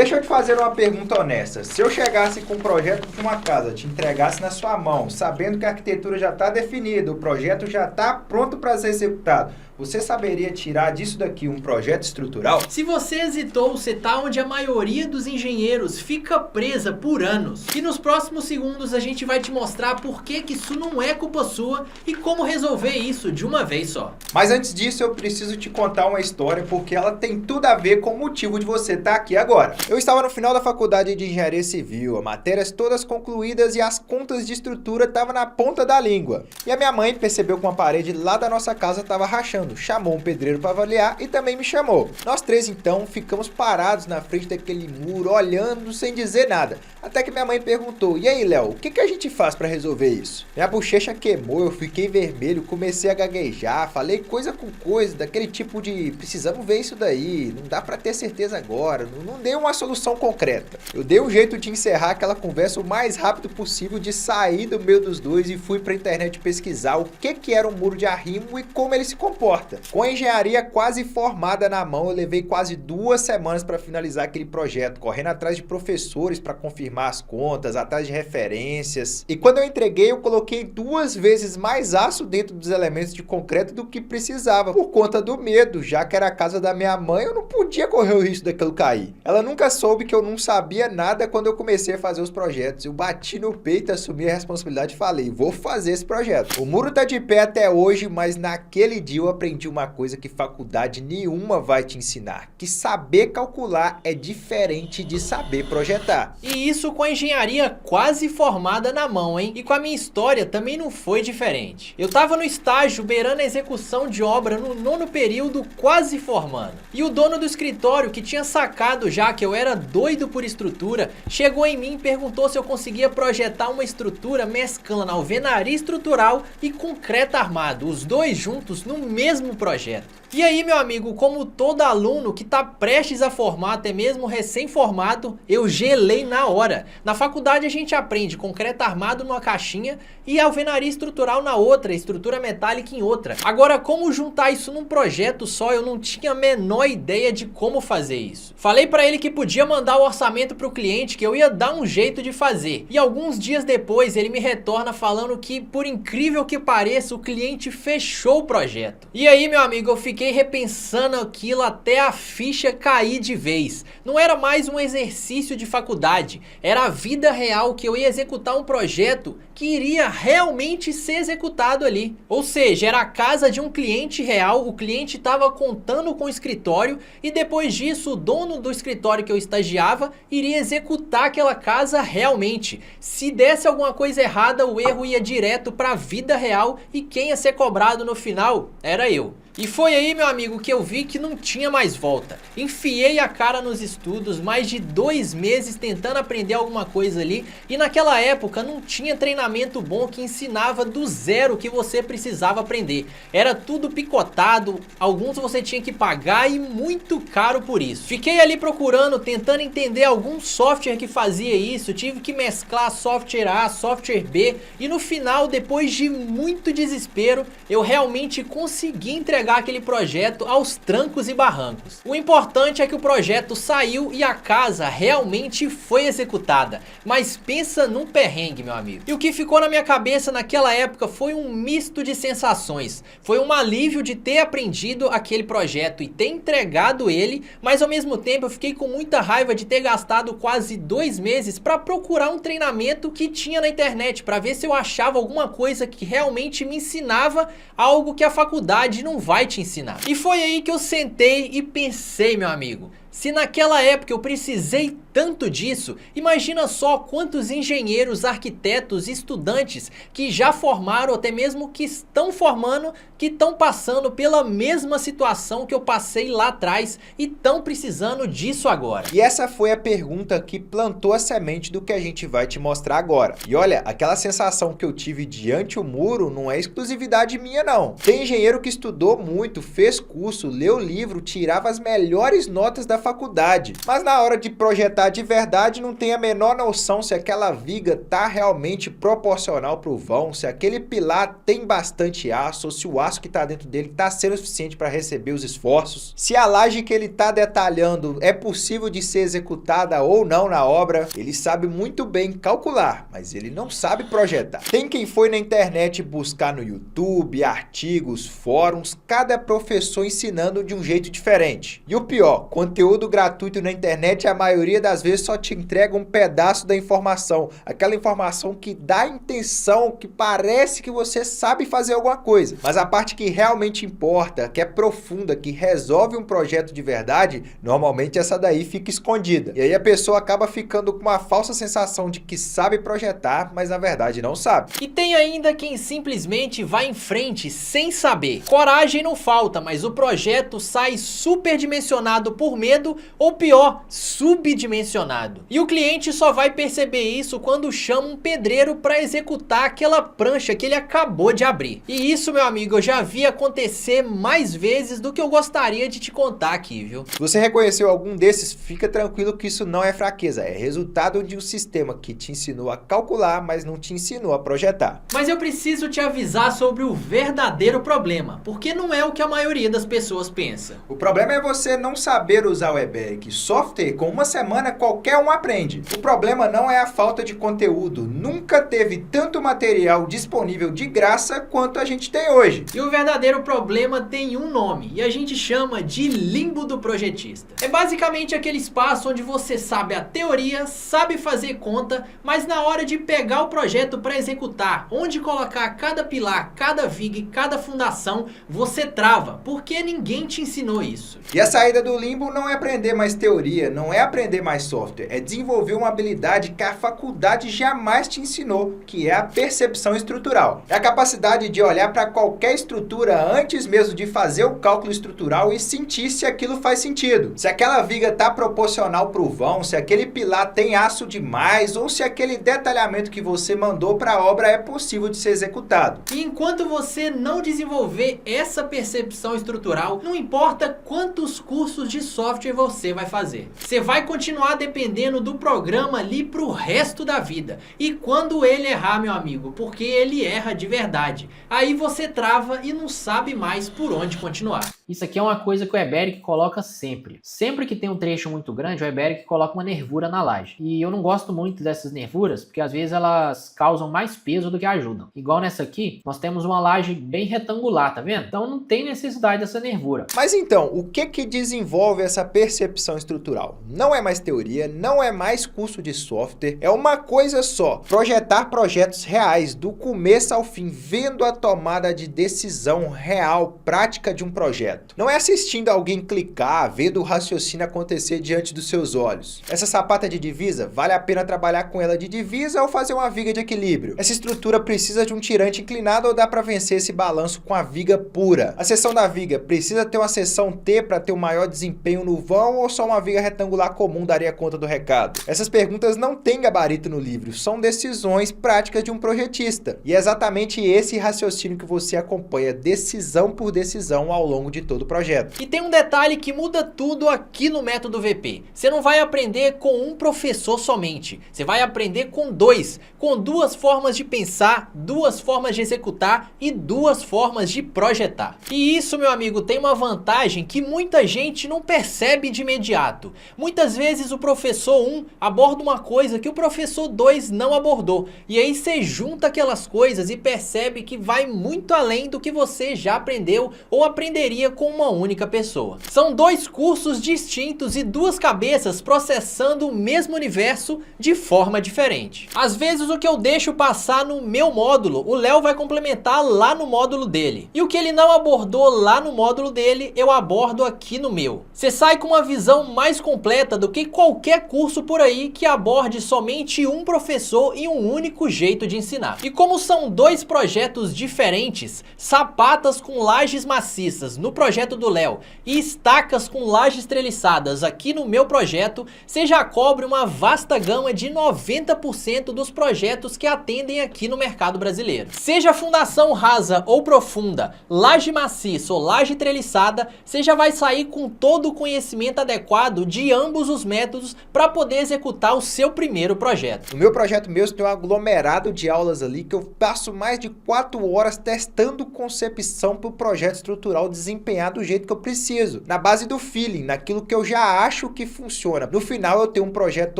Deixa eu te fazer uma pergunta honesta. Se eu chegasse com um projeto de uma casa, te entregasse na sua mão, sabendo que a arquitetura já está definida, o projeto já está pronto para ser executado, você saberia tirar disso daqui um projeto estrutural? Se você hesitou, você tá onde a maioria dos engenheiros fica presa por anos. E nos próximos segundos a gente vai te mostrar por que isso não é culpa sua e como resolver isso de uma vez só. Mas antes disso eu preciso te contar uma história porque ela tem tudo a ver com o motivo de você estar aqui agora. Eu estava no final da faculdade de engenharia civil, as matérias todas concluídas e as contas de estrutura estavam na ponta da língua. E a minha mãe percebeu que uma parede lá da nossa casa estava rachando. Chamou um pedreiro para avaliar e também me chamou. Nós três então ficamos parados na frente daquele muro, olhando sem dizer nada. Até que minha mãe perguntou: "E aí, Léo, o que a gente faz para resolver isso?" Minha bochecha queimou, eu fiquei vermelho, comecei a gaguejar, falei coisa com coisa, daquele tipo de precisamos ver isso daí, não dá para ter certeza agora, não dei uma solução concreta. Eu dei um jeito de encerrar aquela conversa o mais rápido possível, de sair do meio dos dois e fui para a internet pesquisar o que era um muro de arrimo e como ele se comporta. Com a engenharia quase formada na mão, eu levei quase 2 semanas para finalizar aquele projeto, correndo atrás de professores para confirmar as contas, atrás de referências. E quando eu entreguei, eu coloquei 2 vezes mais aço dentro dos elementos de concreto do que precisava, por conta do medo, já que era a casa da minha mãe, eu não podia correr o risco daquilo cair. Ela nunca soube que eu não sabia nada quando eu comecei a fazer os projetos. Eu bati no peito, assumi a responsabilidade e falei: vou fazer esse projeto. O muro tá de pé até hoje, mas naquele dia eu aprendi uma coisa que faculdade nenhuma vai te ensinar, que saber calcular é diferente de saber projetar. E isso com a engenharia quase formada na mão, hein? E com a minha história também não foi diferente. Eu tava no estágio beirando a execução de obra no 9º período, quase formando. E o dono do escritório, que tinha sacado já que eu era doido por estrutura, chegou em mim e perguntou se eu conseguia projetar uma estrutura mesclando alvenaria estrutural e concreto armado, os dois juntos no mesmo projeto. E aí, meu amigo, como todo aluno que tá prestes a formar, até mesmo recém-formado, eu gelei na hora. Na faculdade a gente aprende concreto armado numa caixinha e alvenaria estrutural na outra, estrutura metálica em outra. Agora, como juntar isso num projeto só, eu não tinha a menor ideia de como fazer isso. Falei pra ele que podia mandar o orçamento pro cliente, que eu ia dar um jeito de fazer. E alguns dias depois ele me retorna falando que, por incrível que pareça, o cliente fechou o projeto. E aí, meu amigo, eu fiquei repensando aquilo até a ficha cair de vez. Não era mais um exercício de faculdade, era a vida real, que eu ia executar um projeto que iria realmente ser executado ali. Ou seja, era a casa de um cliente real, o cliente estava contando com o escritório e depois disso o dono do escritório que eu estagiava iria executar aquela casa realmente. Se desse alguma coisa errada, o erro ia direto para a vida real e quem ia ser cobrado no final era eu. E foi aí, meu amigo, que eu vi que não tinha mais volta. Enfiei a cara nos estudos, mais de 2 meses tentando aprender alguma coisa ali, e naquela época não tinha treinamento bom que ensinava do zero o que você precisava aprender. Era tudo picotado, alguns você tinha que pagar e muito caro por isso. Fiquei ali procurando, tentando entender algum software que fazia isso, tive que mesclar software A, software B, e no final, depois de muito desespero, eu realmente consegui entregar aquele projeto aos trancos e barrancos. O importante é que o projeto saiu e a casa realmente foi executada. Mas pensa num perrengue, meu amigo. E o que ficou na minha cabeça naquela época foi um misto de sensações. Foi um alívio de ter aprendido aquele projeto e ter entregado ele, mas ao mesmo tempo eu fiquei com muita raiva de ter gastado quase 2 meses para procurar um treinamento que tinha na internet, para ver se eu achava alguma coisa que realmente me ensinava algo que a faculdade não vai te ensinar. E foi aí que eu sentei e pensei, meu amigo, se naquela época eu precisei tanto disso, imagina só quantos engenheiros, arquitetos, estudantes que já formaram, ou até mesmo que estão formando, que estão passando pela mesma situação que eu passei lá atrás e estão precisando disso agora. E essa foi a pergunta que plantou a semente do que a gente vai te mostrar agora. E olha, aquela sensação que eu tive diante o muro não é exclusividade minha não. Tem engenheiro que estudou muito, fez curso, leu livro, tirava as melhores notas da faculdade, mas na hora de projetar projetar de verdade não tem a menor noção se aquela viga tá realmente proporcional para o vão, se aquele pilar tem bastante aço ou se o aço que está dentro dele está sendo suficiente para receber os esforços, se a laje que ele está detalhando é possível de ser executada ou não na obra. Ele sabe muito bem calcular, mas ele não sabe projetar. Tem quem foi na internet buscar no YouTube, artigos, fóruns, cada professor ensinando de um jeito diferente. E o pior, conteúdo gratuito na internet, a maioria das vezes só te entrega um pedaço da informação, aquela informação que dá a intenção, que parece que você sabe fazer alguma coisa, mas a parte que realmente importa, que é profunda, que resolve um projeto de verdade, normalmente essa daí fica escondida. E aí a pessoa acaba ficando com uma falsa sensação de que sabe projetar, mas na verdade não sabe. E tem ainda quem simplesmente vai em frente sem saber. Coragem não falta, mas o projeto sai superdimensionado por medo, ou pior, subdimensionado. E o cliente só vai perceber isso quando chama um pedreiro para executar aquela prancha que ele acabou de abrir. E isso, meu amigo, eu já vi acontecer mais vezes do que eu gostaria de te contar aqui, viu? Se você reconheceu algum desses, fica tranquilo que isso não é fraqueza, é resultado de um sistema que te ensinou a calcular, mas não te ensinou a projetar. Mas eu preciso te avisar sobre o verdadeiro problema, porque não é o que a maioria das pessoas pensa. O problema é você não saber usar o eBERIC. Software, com uma semana qualquer um aprende. O problema não é a falta de conteúdo. Nunca teve tanto material disponível de graça quanto a gente tem hoje. E o verdadeiro problema tem um nome, e a gente chama de limbo do projetista. É basicamente aquele espaço onde você sabe a teoria, sabe fazer conta, mas na hora de pegar o projeto para executar, onde colocar cada pilar, cada viga e cada fundação, você trava, porque ninguém te ensinou isso. E a saída do limbo não é aprender mais teoria, não é aprender mais software, é desenvolver uma habilidade que a faculdade jamais te ensinou, que é a percepção estrutural. É a capacidade de olhar para qualquer estrutura antes mesmo de fazer o cálculo estrutural e sentir se aquilo faz sentido. Se aquela viga está proporcional para o vão, se aquele pilar tem aço demais ou se aquele detalhamento que você mandou para a obra é possível de ser executado. E enquanto você não desenvolver essa percepção estrutural, não importa quantos cursos de software você vai fazer. Você vai continuar dependendo do programa ali pro resto da vida. E quando ele errar, meu amigo, porque ele erra de verdade, aí você trava e não sabe mais por onde continuar. Isso aqui é uma coisa que o eBERIC coloca sempre. Sempre que tem um trecho muito grande, o eBERIC coloca uma nervura na laje. E eu não gosto muito dessas nervuras, porque às vezes elas causam mais peso do que ajudam. Igual nessa aqui, nós temos uma laje bem retangular, tá vendo? Então não tem necessidade dessa nervura. Mas então, o que desenvolve essa percepção estrutural? Não é mais teoria, não é mais curso de software, é uma coisa só. Projetar projetos reais, do começo ao fim, vendo a tomada de decisão real, prática de um projeto. Não é assistindo alguém clicar, vendo o raciocínio acontecer diante dos seus olhos. Essa sapata de divisa, vale a pena trabalhar com ela de divisa ou fazer uma viga de equilíbrio? Essa estrutura precisa de um tirante inclinado ou dá para vencer esse balanço com a viga pura? A seção da viga precisa ter uma seção T para ter um maior desempenho no vão ou só uma viga retangular comum daria conta do recado? Essas perguntas não têm gabarito no livro, são decisões práticas de um projetista. E é exatamente esse raciocínio que você acompanha decisão por decisão ao longo de todo o projeto. E tem um detalhe que muda tudo aqui no método VP. Você não vai aprender com um professor somente. Você vai aprender com dois. Com duas formas de pensar, duas formas de executar e duas formas de projetar. E isso, meu amigo, tem uma vantagem que muita gente não percebe de imediato. Muitas vezes o professor 1 aborda uma coisa que o professor 2 não abordou. E aí você junta aquelas coisas e percebe que vai muito além do que você já aprendeu ou aprenderia com uma única pessoa. São dois cursos distintos e duas cabeças processando o mesmo universo de forma diferente. Às vezes o que eu deixo passar no meu módulo, o Léo vai complementar lá no módulo dele. E o que ele não abordou lá no módulo dele, eu abordo aqui no meu. Você sai com uma visão mais completa do que qualquer curso por aí que aborde somente um professor e um único jeito de ensinar. E como são dois projetos diferentes, sapatas com lajes maciças no projeto do Léo e estacas com lajes treliçadas aqui no meu projeto, você já cobre uma vasta gama de 90% dos projetos que atendem aqui no mercado brasileiro. Seja fundação rasa ou profunda, laje maciça ou laje treliçada, você já vai sair com todo o conhecimento adequado de ambos os métodos para poder executar o seu primeiro projeto. No meu projeto mesmo tem um aglomerado de aulas ali que eu passo mais de 4 horas testando concepção para o projeto estrutural desempenhar do jeito que eu preciso, na base do feeling, naquilo que eu já acho que funciona. No final eu tenho um projeto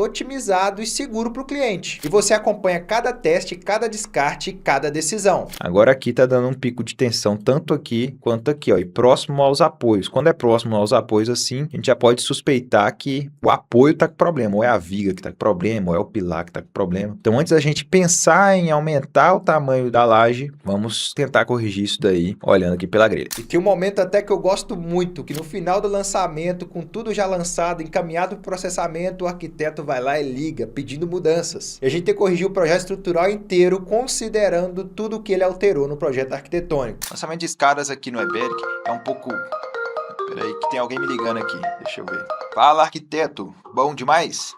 otimizado e seguro para o cliente. E você acompanha cada teste, cada descarte e cada decisão. Agora aqui tá dando um pico de tensão tanto aqui quanto aqui, ó, e próximo aos apoios. Quando é próximo aos apoios assim, a gente já pode suspeitar que o apoio tá com problema, ou é a viga que tá com problema, ou é o pilar que tá com problema. Então antes da gente pensar em aumentar o tamanho da laje, vamos tentar corrigir isso daí, olhando aqui pela grelha. E tem um momento até que eu gosto muito, que no final do lançamento, com tudo já lançado, encaminhado para o processamento, o arquiteto vai lá e liga, pedindo mudanças. E a gente tem que corrigir o projeto estrutural inteiro, considerando tudo que ele alterou no projeto arquitetônico. Lançamento de escadas aqui no Eberic é um pouco... Peraí que tem alguém me ligando aqui, deixa eu ver. Fala, arquiteto, bom demais?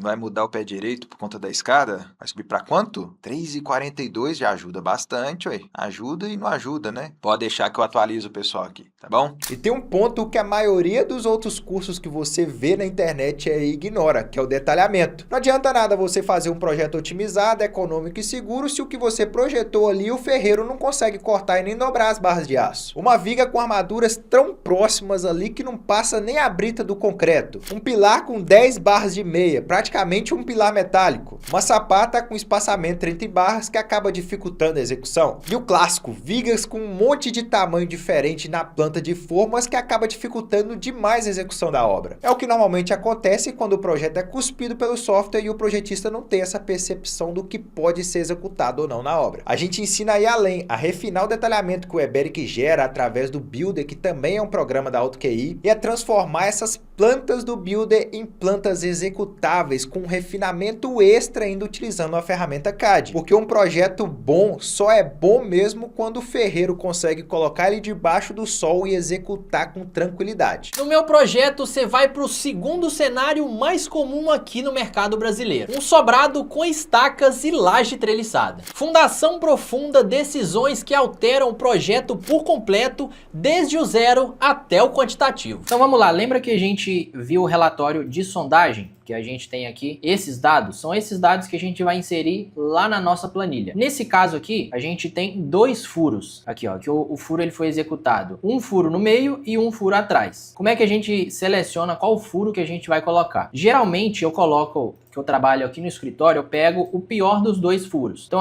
Vai mudar o pé direito por conta da escada? Vai subir pra quanto? 3,42 já ajuda bastante, ué. Ajuda e não ajuda, né? Pode deixar que eu atualizo o pessoal aqui, tá bom? E tem um ponto que a maioria dos outros cursos que você vê na internet ignora, que é o detalhamento. Não adianta nada você fazer um projeto otimizado, econômico e seguro se o que você projetou ali o ferreiro não consegue cortar e nem dobrar as barras de aço. Uma viga com armaduras tão próximas ali que não passa nem a brita do concreto. Um pilar com 10 barras de meia, praticamente um pilar metálico. Uma sapata com espaçamento entre barras que acaba dificultando a execução. E o clássico, vigas com um monte de tamanho diferente na planta de formas que acaba dificultando demais a execução da obra. É o que normalmente acontece quando o projeto é cuspido pelo software e o projetista não tem essa percepção do que pode ser executado ou não na obra. A gente ensina a ir além, a refinar o detalhamento que o Eberic gera através do Builder, que também é um programa da AutoQI, e a transformar essas plantas do Builder em plantas executáveis com um refinamento extra ainda utilizando a ferramenta CAD. Porque um projeto bom só é bom mesmo quando o ferreiro consegue colocar ele debaixo do sol e executar com tranquilidade. No meu projeto, você vai para o segundo cenário mais comum aqui no mercado brasileiro. Um sobrado com estacas e laje treliçada. Fundação profunda, decisões que alteram o projeto por completo, desde o zero até o quantitativo. Então vamos lá, lembra que a gente viu o relatório de sondagem que a gente tem aqui? Esses dados são esses dados que a gente vai inserir lá na nossa planilha. Nesse caso aqui, a gente tem 2 furos aqui, ó, que o furo ele foi executado. Um furo no meio e um furo atrás. Como é que a gente seleciona qual furo que a gente vai colocar? Geralmente eu coloco, que eu trabalho aqui no escritório, eu pego o pior dos 2 furos. Então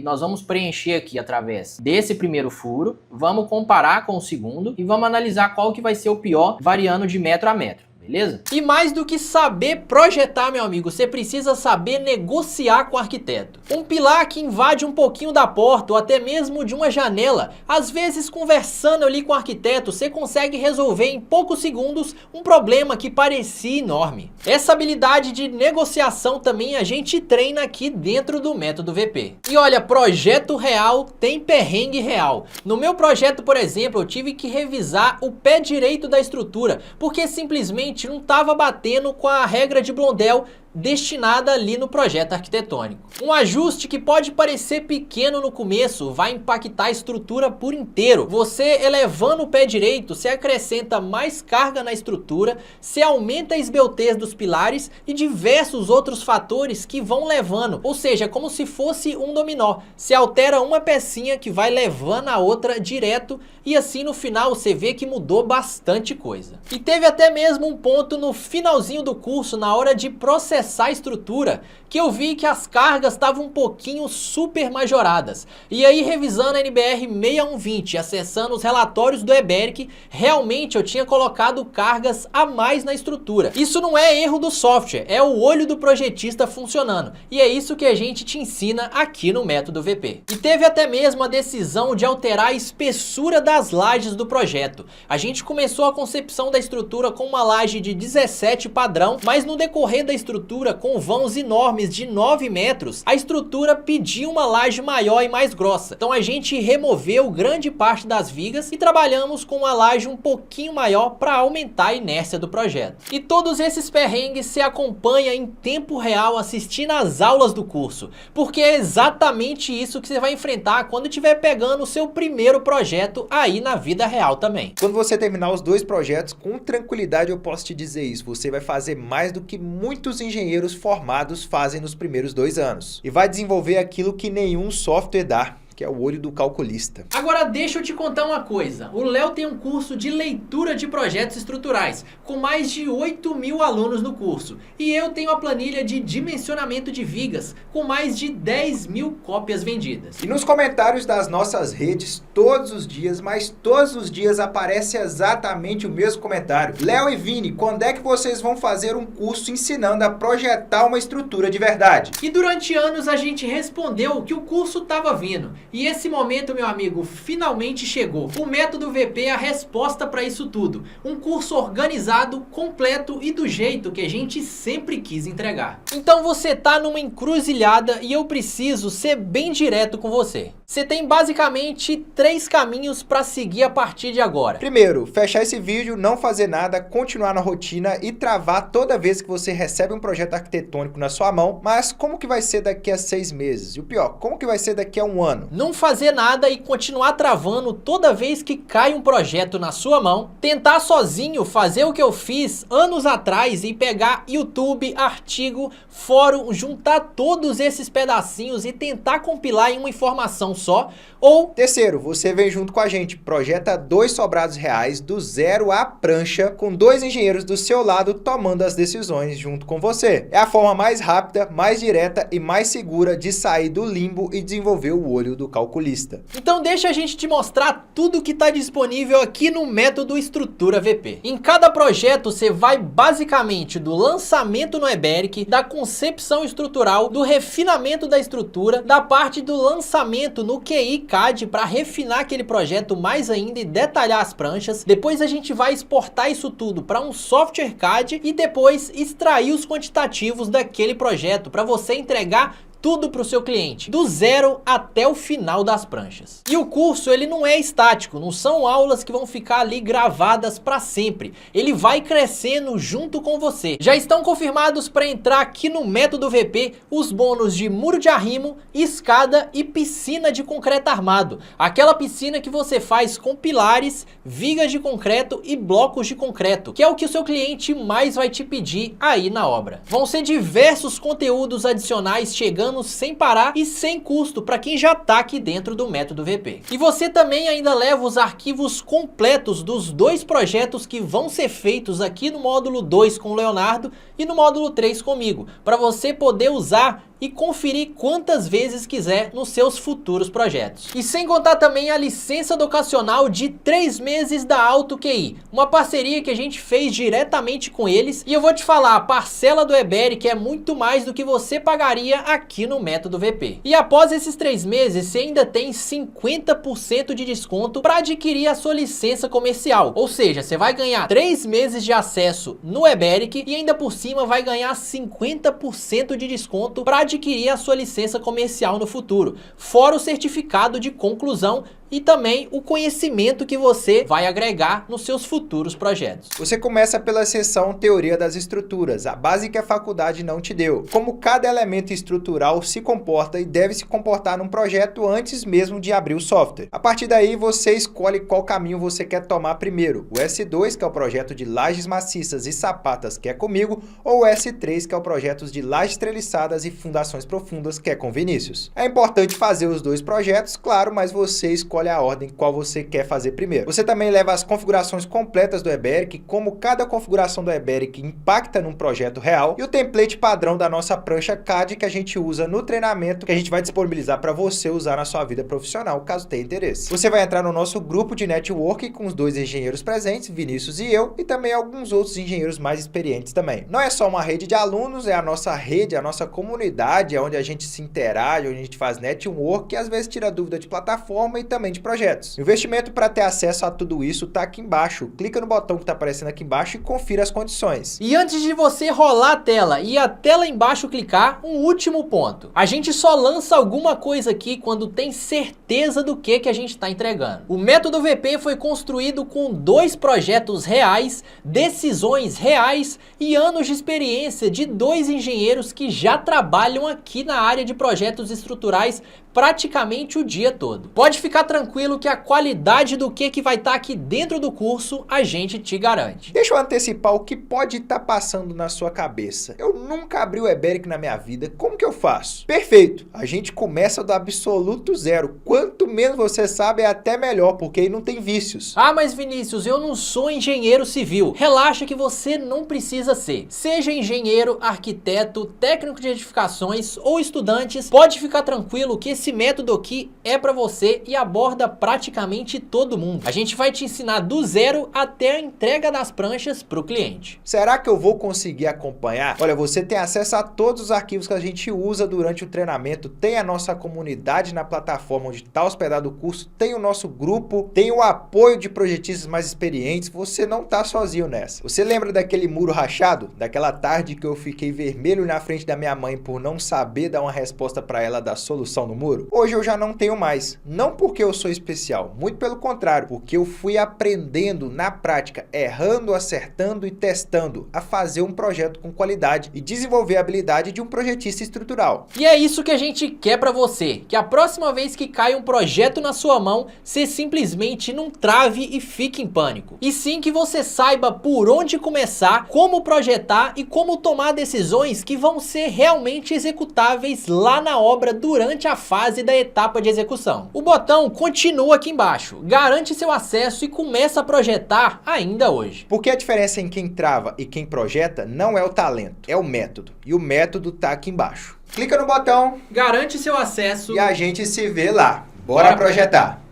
nós vamos preencher aqui através desse primeiro furo, vamos comparar com o segundo e vamos analisar qual que vai ser o pior, variando de metro a metro. Beleza? E mais do que saber projetar, meu amigo, você precisa saber negociar com o arquiteto. Um pilar que invade um pouquinho da porta ou até mesmo de uma janela, às vezes conversando ali com o arquiteto, você consegue resolver em poucos segundos um problema que parecia enorme. Essa habilidade de negociação também a gente treina aqui dentro do método VP. E olha, projeto real tem perrengue real. No meu projeto, por exemplo, eu tive que revisar o pé direito da estrutura, porque simplesmente não estava batendo com a regra de Blondel destinada ali no projeto arquitetônico. Um ajuste que pode parecer pequeno no começo vai impactar a estrutura por inteiro. Você elevando o pé direito, você acrescenta mais carga na estrutura, você aumenta a esbeltez dos pilares e diversos outros fatores que vão levando, ou seja, como se fosse um dominó. Você altera uma pecinha que vai levando a outra direto e assim no final você vê que mudou bastante coisa. E teve até mesmo um ponto no finalzinho do curso, na hora de processar a estrutura, que eu vi que as cargas estavam um pouquinho super majoradas. E aí, revisando a NBR 6120, acessando os relatórios do Eberic, realmente eu tinha colocado cargas a mais na estrutura. Isso não é erro do software, é o olho do projetista funcionando. E é isso que a gente te ensina aqui no método VP. E teve até mesmo a decisão de alterar a espessura das lajes do projeto. A gente começou a concepção da estrutura com uma laje de 17 padrão, mas no decorrer da estrutura estrutura com vãos enormes de 9 metros, a estrutura pedia uma laje maior e mais grossa. Então a gente removeu grande parte das vigas e trabalhamos com uma laje um pouquinho maior para aumentar a inércia do projeto. E todos esses perrengues se acompanha em tempo real assistindo às aulas do curso, porque é exatamente isso que você vai enfrentar quando estiver pegando o seu primeiro projeto aí na vida real também. Quando você terminar os 2 projetos, com tranquilidade eu posso te dizer isso, você vai fazer mais do que muitos engenheiros formados fazem nos primeiros 2 anos. E vai desenvolver aquilo que nenhum software dá, que é o olho do calculista. Agora deixa eu te contar uma coisa. O Léo tem um curso de leitura de projetos estruturais, com mais de 8.000 alunos no curso. E eu tenho a planilha de dimensionamento de vigas, com mais de 10.000 cópias vendidas. E nos comentários das nossas redes, todos os dias, mas todos os dias aparece exatamente o mesmo comentário. Léo e Vini, quando é que vocês vão fazer um curso ensinando a projetar uma estrutura de verdade? E durante anos a gente respondeu que o curso estava vindo. E esse momento, meu amigo, finalmente chegou. O Método VP é a resposta para isso tudo. Um curso organizado, completo e do jeito que a gente sempre quis entregar. Então você tá numa encruzilhada e eu preciso ser bem direto com você. Você tem basicamente 3 caminhos para seguir a partir de agora. Primeiro, fechar esse vídeo, não fazer nada, continuar na rotina e travar toda vez que você recebe um projeto arquitetônico na sua mão. Mas como que vai ser daqui a 6 meses? E o pior, como que vai ser daqui a 1 ano? Não fazer nada e continuar travando toda vez que cai um projeto na sua mão. Tentar sozinho fazer o que eu fiz anos atrás e pegar YouTube, artigo, fórum, juntar todos esses pedacinhos e tentar compilar em uma informação só. Ou terceiro, você vem junto com a gente, projeta 2 sobrados reais do zero à prancha, com 2 engenheiros do seu lado tomando as decisões junto com você. É a forma mais rápida, mais direta e mais segura de sair do limbo e desenvolver o olho do calculista. Então deixa a gente te mostrar tudo que está disponível aqui no Método Estrutura VP. Em cada projeto você vai basicamente do lançamento no Eberic, da concepção estrutural, do refinamento da estrutura, da parte do lançamento no QI CAD para refinar aquele projeto mais ainda e detalhar as pranchas. Depois a gente vai exportar isso tudo para um software CAD e depois extrair os quantitativos daquele projeto para você entregar tudo para o seu cliente, do zero até o final das pranchas. E o curso, ele não é estático, não são aulas que vão ficar ali gravadas para sempre. Ele vai crescendo junto com você. Já estão confirmados para entrar aqui no Método VP os bônus de muro de arrimo, escada e piscina de concreto armado. Aquela piscina que você faz com pilares, vigas de concreto e blocos de concreto, que é o que o seu cliente mais vai te pedir aí na obra. Vão ser diversos conteúdos adicionais chegando sem parar e sem custo para quem já está aqui dentro do Método VP. E você também ainda leva os arquivos completos dos 2 projetos que vão ser feitos aqui no módulo 2 com o Leonardo e no módulo 3 comigo, para você poder usar e conferir quantas vezes quiser nos seus futuros projetos. E sem contar também a licença educacional de 3 meses da Alto QI, uma parceria que a gente fez diretamente com eles. E eu vou te falar, a parcela do Eberic é muito mais do que você pagaria aqui no Método VP. E após esses 3 meses, você ainda tem 50% de desconto para adquirir a sua licença comercial. Ou seja, você vai ganhar 3 meses de acesso no Eberic e ainda por cima vai ganhar 50% de desconto para adquirir a sua licença comercial no futuro, fora o certificado de conclusão e também o conhecimento que você vai agregar nos seus futuros projetos. Você começa pela seção Teoria das Estruturas, a base que a faculdade não te deu. Como cada elemento estrutural se comporta e deve se comportar num projeto antes mesmo de abrir o software. A partir daí, você escolhe qual caminho você quer tomar primeiro. O S2, que é o projeto de lajes maciças e sapatas, que é comigo, ou o S3, que é o projeto de lajes treliçadas e fundações profundas, que é com Vinícius. É importante fazer os 2 projetos, claro, mas você escolhe a ordem qual você quer fazer primeiro. Você também leva as configurações completas do Eberic, como cada configuração do Eberic impacta num projeto real, e o template padrão da nossa prancha CAD que a gente usa no treinamento, que a gente vai disponibilizar para você usar na sua vida profissional, caso tenha interesse. Você vai entrar no nosso grupo de network com os 2 engenheiros presentes, Vinícius e eu, e também alguns outros engenheiros mais experientes também. Não é só uma rede de alunos, é a nossa rede, a nossa comunidade, é onde a gente se interage, onde a gente faz network, e às vezes tira dúvida de plataforma e também também de projetos. O investimento para ter acesso a tudo isso tá aqui embaixo. Clica no botão que tá aparecendo aqui embaixo e confira as condições. E antes de você rolar a tela e até lá embaixo clicar, um último ponto. A gente só lança alguma coisa aqui quando tem certeza do que a gente está entregando. O método VP foi construído com 2 projetos reais, decisões reais e anos de experiência de 2 engenheiros que já trabalham aqui na área de projetos estruturais praticamente o dia todo. Pode ficar tranquilo que a qualidade do que vai estar aqui dentro do curso a gente te garante. Deixa eu antecipar o que pode estar passando na sua cabeça. Eu nunca abri o eBERIC na minha vida, como que eu faço? Perfeito, a gente começa do absoluto zero. Quanto menos você sabe é até melhor, porque aí não tem vícios. Ah, mas Vinícius, eu não sou engenheiro civil. Relaxa que você não precisa ser. Seja engenheiro, arquiteto, técnico de edificações ou estudantes, pode ficar tranquilo que esse método aqui é para você e aborda praticamente todo mundo. A gente vai te ensinar do zero até a entrega das pranchas para o cliente. Será que eu vou conseguir acompanhar? Olha, você tem acesso a todos os arquivos que a gente usa durante o treinamento, tem a nossa comunidade na plataforma onde está hospedado o curso, tem o nosso grupo, tem o apoio de projetistas mais experientes, você não está sozinho nessa. Você lembra daquele muro rachado? Daquela tarde que eu fiquei vermelho na frente da minha mãe por não saber dar uma resposta para ela da solução no muro? Hoje eu já não tenho mais, não porque eu sou especial, muito pelo contrário, porque eu fui aprendendo na prática, errando, acertando e testando a fazer um projeto com qualidade e desenvolver a habilidade de um projetista estrutural. E é isso que a gente quer para você, que a próxima vez que cai um projeto na sua mão, você simplesmente não trave e fique em pânico. E sim que você saiba por onde começar, como projetar e como tomar decisões que vão ser realmente executáveis lá na obra durante a fase da etapa de execução. O botão continua aqui embaixo, garante seu acesso e começa a projetar ainda hoje. Porque a diferença em quem trava e quem projeta não é o talento, é o método. E o método tá aqui embaixo. Clica no botão, garante seu acesso e a gente se vê lá. Bora projetar!